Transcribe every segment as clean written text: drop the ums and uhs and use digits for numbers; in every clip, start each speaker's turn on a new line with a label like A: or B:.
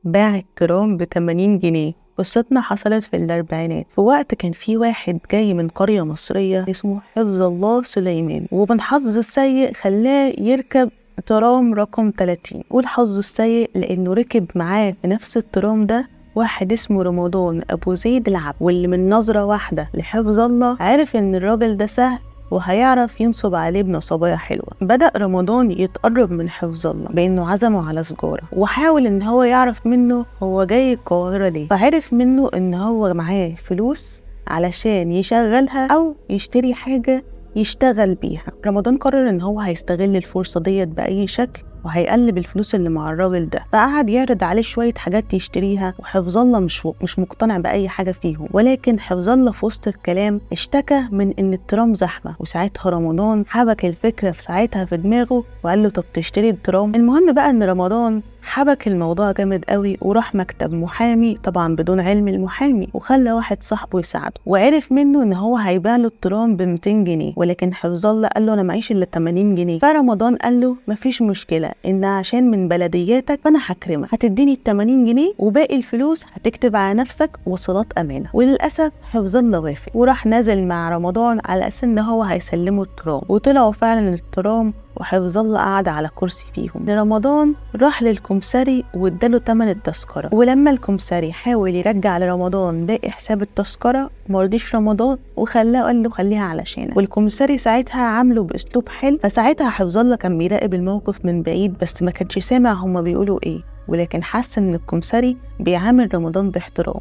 A: باع الترام ب80 جنيه. قصتنا حصلت في الأربعينات، في وقت كان في واحد جاي من قرية مصرية اسمه حفظ الله سليمان، ومن حظه السيء خلاه يركب ترام رقم 30. والحظ السيء لأنه ركب معاه في نفس الترام ده واحد اسمه رمضان أبو زيد العبد، واللي من نظرة واحدة لحفظ الله عرف إن الراجل ده سهل وهيعرف ينصب عليه بنصبايا حلوة. بدأ رمضان يتقرب من حفظ الله بإنه عزمه على سجارة، وحاول إن هو يعرف منه هو جاي القاهرة ليه، فعرف منه إن هو معاه فلوس علشان يشغلها أو يشتري حاجة يشتغل بيها. رمضان قرر إن هو هيستغل الفرصة ديت بأي شكل وهيقلب الفلوس اللي مع الراجل ده، فقعد يعرض عليه شوية حاجات يشتريها، وحفظ الله مش مقتنع بأي حاجة فيهم. ولكن حفظ الله في وسط الكلام اشتكى من إن الترام زحمة، وساعتها رمضان حبك الفكرة في دماغه وقال له طب تشتري الترام. المهم بقى إن رمضان حبك الموضوع جامد قوي وراح مكتب محامي طبعا بدون علم المحامي، وخلى واحد صاحبه يساعده، وعرف منه ان هو هيبيع له الترام ب200 جنيه. ولكن حفظ الله قال له انا معيش الا 80 جنيه. فرمضان قال له مفيش مشكله، ان عشان من بلدياتك فانا هكرمك، هتديني ال80 جنيه وباقي الفلوس هتكتب على نفسك وصلات امانه. وللاسف حفظ الله وافق، وراح نازل مع رمضان على اساس ان هو هيسلمه الترام. وطلعوا فعلا الترام، وحفظ الله قعد على كرسي فيهم. رمضان راح للكمساري واداله تمن التذكرة، ولما الكمساري حاول يرجع لرمضان باقي حساب التذكرة مرضيش رمضان وخلاه، قال له خليها علشانك. والكمساري ساعتها عامله باسلوب حلو، فساعتها حفظ الله كان بيراقب الموقف من بعيد بس ما كانش سامع هما بيقولوا ايه، ولكن حس ان الكمساري بيعامل رمضان باحترام،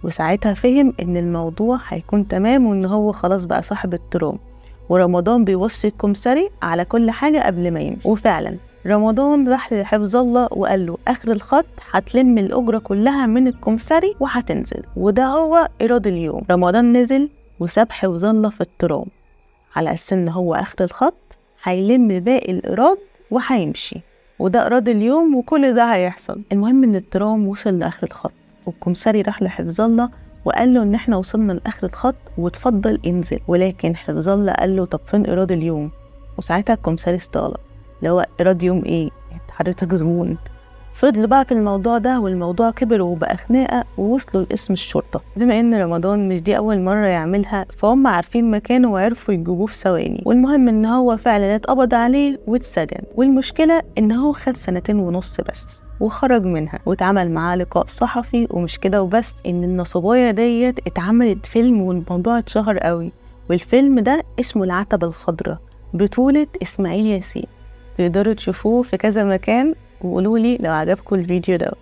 A: وساعتها فهم ان الموضوع هيكون تمام وان هو خلاص بقى صاحب الترام. ورمضان بيوصي الكمساري على كل حاجة قبل ما يمشي. وفعلا رمضان راح لحفظ الله وقال له آخر الخط هتلم الأجرة كلها من الكمساري وهتنزل، وده هو إيراد اليوم. رمضان نزل وساب حفظ الله في الترام على أساس إن هو آخر الخط هيلم باقي الإيراد وهيمشي، وده إيراد اليوم وكل ده هيحصل. المهم إن الترام وصل لآخر الخط، والكمساري راح لحفظ الله وقال له ان احنا وصلنا لاخر الخط وتفضل انزل. ولكن حفظ الله قال له طب فين ايراد اليوم؟ وساعتها الكمساري استغرب، اللي هو ايراد يوم ايه؟ حضرتك زبون. فضلوا بقى في الموضوع ده، والموضوع كبر وبقى خناقه ووصلوا لاسم الشرطه. بما ان رمضان مش دي اول مره يعملها فهم عارفين مكانه وعرفوا يجيبوه في ثواني. والمهم ان هو فعلا اتقبض عليه واتسجن، والمشكله ان هو خد 2.5 سنين بس وخرج منها، واتعمل معاه لقاء صحفي. ومش كده وبس، ان النصبايا ديت اتعملت فيلم والموضوع اتشهر قوي، والفيلم ده اسمه العتبة الخضراء بطولة اسماعيل ياسين. تقدروا تشوفوه في كذا مكان، وقولوا لي لو عجبكم الفيديو ده.